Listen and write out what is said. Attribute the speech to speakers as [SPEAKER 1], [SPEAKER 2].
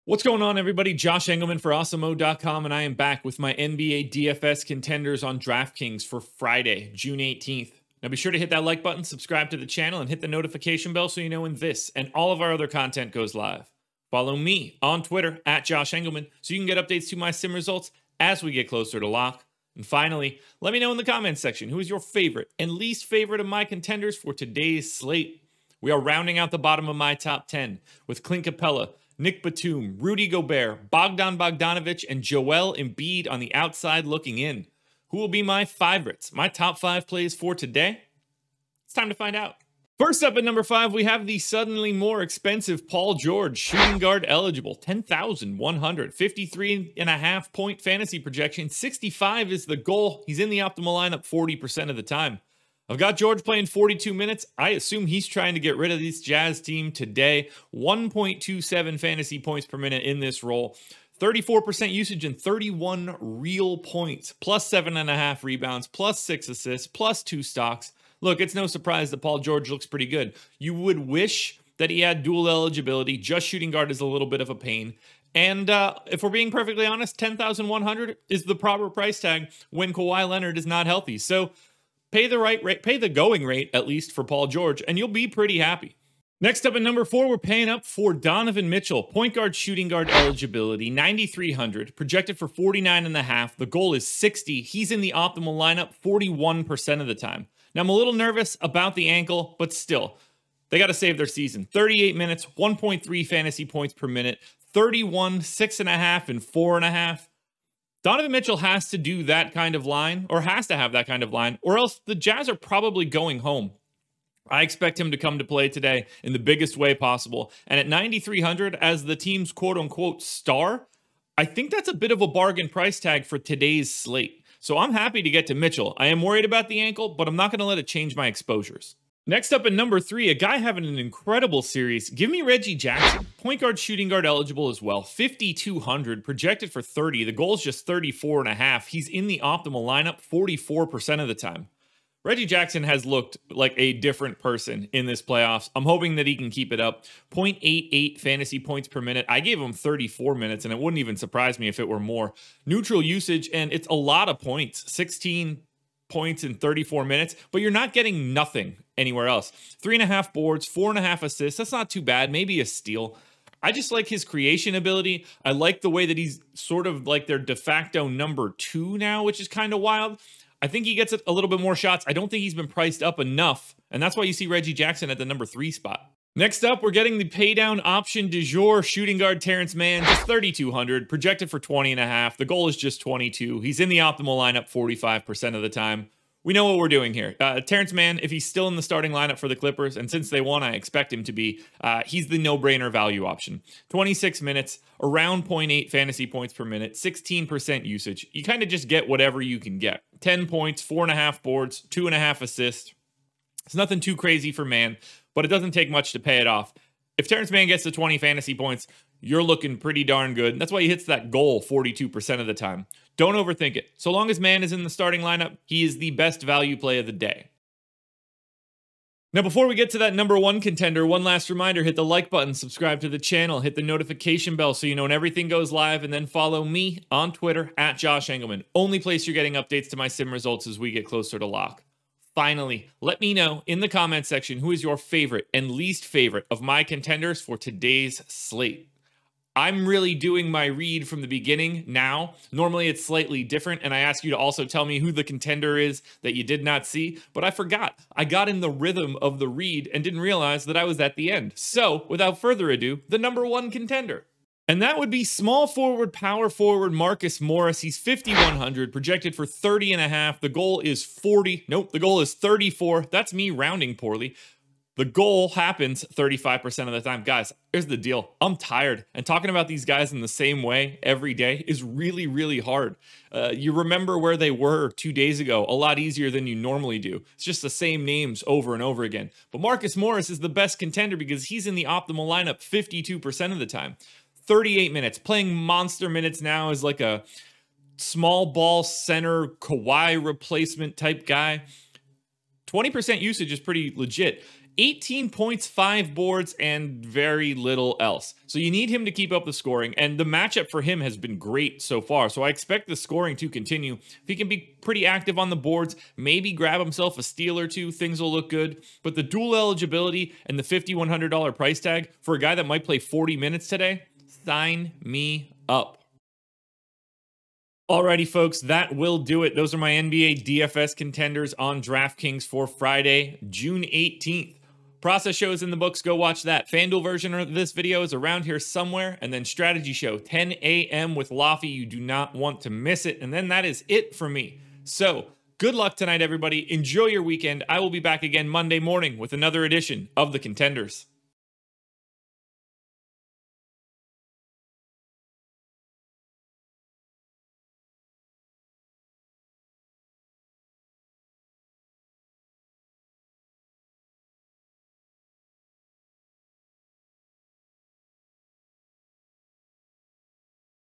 [SPEAKER 1] What's going on, everybody? Josh Engleman for Awesemo.com, and I am back with my NBA DFS contenders on DraftKings for Friday, June 18th. Now be sure to hit that like button, subscribe to the channel, and hit the notification bell so you know when this and all of our other content goes live. Follow me on Twitter at Josh Engleman so you can get updates to my sim results as we get closer to lock. And finally, let me know in the comments section who is your favorite and least favorite of my contenders for today's slate. We are rounding out the bottom of my top 10 with Clint Capella, Nick Batum, Rudy Gobert, Bogdan Bogdanovic, and Joel Embiid on the outside looking in. Who will be my favorites? My top 5 plays for today? It's time to find out. First up at number 5, we have the suddenly more expensive Paul George, shooting guard eligible, 10,100, 53.5 point fantasy projection, 65 is the goal. He's in the optimal lineup 40% of the time. I've got George playing 42 minutes. I assume he's trying to get rid of this Jazz team today. 1.27 fantasy points per minute in this role. 34% usage and 31 real points. Plus 7.5 rebounds, plus 6 assists, plus 2 stocks. Look, it's no surprise that Paul George looks pretty good. You would wish that he had dual eligibility. Just shooting guard is a little bit of a pain. And if we're being perfectly honest, 10,100 is the proper price tag when Kawhi Leonard is not healthy. So pay the right rate, pay the going rate, at least for Paul George, and you'll be pretty happy. Next up at number 4, we're paying up for Donovan Mitchell. Point guard, shooting guard eligibility, 9,300, projected for 49.5. The goal is 60. He's in the optimal lineup 41% of the time. Now, I'm a little nervous about the ankle, but still, they got to save their season. 38 minutes, 1.3 fantasy points per minute, 31, 6.5, and 4.5. Donovan Mitchell has to do that kind of line, or has to have that kind of line, or else the Jazz are probably going home. I expect him to come to play today in the biggest way possible. And at 9,300 as the team's quote-unquote star, I think that's a bit of a bargain price tag for today's slate. So I'm happy to get to Mitchell. I am worried about the ankle, but I'm not going to let it change my exposures. Next up at number 3, a guy having an incredible series. Give me Reggie Jackson. Point guard, shooting guard eligible as well. 5,200, projected for 30. The goal is just 34.5. He's in the optimal lineup 44% of the time. Reggie Jackson has looked like a different person in this playoffs. I'm hoping that he can keep it up. 0.88 fantasy points per minute. I gave him 34 minutes, and it wouldn't even surprise me if it were more. Neutral usage, and it's a lot of points. 16 points in 34 minutes, but you're not getting nothing anywhere else. 3.5 boards, 4.5 assists. That's not too bad. Maybe a steal. I just like his creation ability. I like the way that he's sort of like their de facto number 2 now, which is kind of wild. I think he gets a little bit more shots. I don't think he's been priced up enough, and that's why you see Reggie Jackson at the number 3 spot. Next up, we're getting the paydown option du jour, shooting guard Terance Mann, just 3,200, projected for 20.5. The goal is just 22. He's in the optimal lineup 45% of the time. We know what we're doing here. Terance Mann, if he's still in the starting lineup for the Clippers, and since they won, I expect him to be, he's the no-brainer value option. 26 minutes, around 0.8 fantasy points per minute, 16% usage. You kind of just get whatever you can get. 10 points, 4.5 boards, 2.5 assists. It's nothing too crazy for Mann, but it doesn't take much to pay it off. If Terance Mann gets to 20 fantasy points, you're looking pretty darn good. That's why he hits that goal 42% of the time. Don't overthink it. So long as Mann is in the starting lineup, he is the best value play of the day. Now, before we get to that number 1 contender, one last reminder, hit the like button, subscribe to the channel, hit the notification bell so you know when everything goes live, and then follow me on Twitter at Josh Engleman. Only place you're getting updates to my sim results as we get closer to lock. Finally, let me know in the comment section who is your favorite and least favorite of my contenders for today's slate. I'm really doing my read from the beginning now. Normally it's slightly different, and I ask you to also tell me who the contender is that you did not see, but I forgot. I got in the rhythm of the read and didn't realize that I was at the end. So, without further ado, the number 1 contender. And that would be small forward, power forward Marcus Morris. He's 5,100, projected for 30.5. The goal is 40. Nope, the goal is 34. That's me rounding poorly. The goal happens 35% of the time. Guys, here's the deal. I'm tired, and talking about these guys in the same way every day is really, really hard. You remember where they were 2 days ago a lot easier than you normally do. It's just the same names over and over again. But Marcus Morris is the best contender because he's in the optimal lineup 52% of the time. 38 minutes, playing monster minutes now as like a small ball center Kawhi replacement type guy. 20% usage is pretty legit. 18 points, 5 boards, and very little else. So you need him to keep up the scoring, and the matchup for him has been great so far. So I expect the scoring to continue. If he can be pretty active on the boards, maybe grab himself a steal or two, things will look good. But the dual eligibility and the $5,100 price tag for a guy that might play 40 minutes today, sign me up. Alrighty, folks, that will do it. Those are my NBA DFS contenders on DraftKings for Friday, June 18th. Process show is in the books. Go watch that. FanDuel version of this video is around here somewhere. And then strategy show, 10 a.m. with Lofty. You do not want to miss it. And then that is it for me. So good luck tonight, everybody. Enjoy your weekend. I will be back again Monday morning with another edition of the Contenders.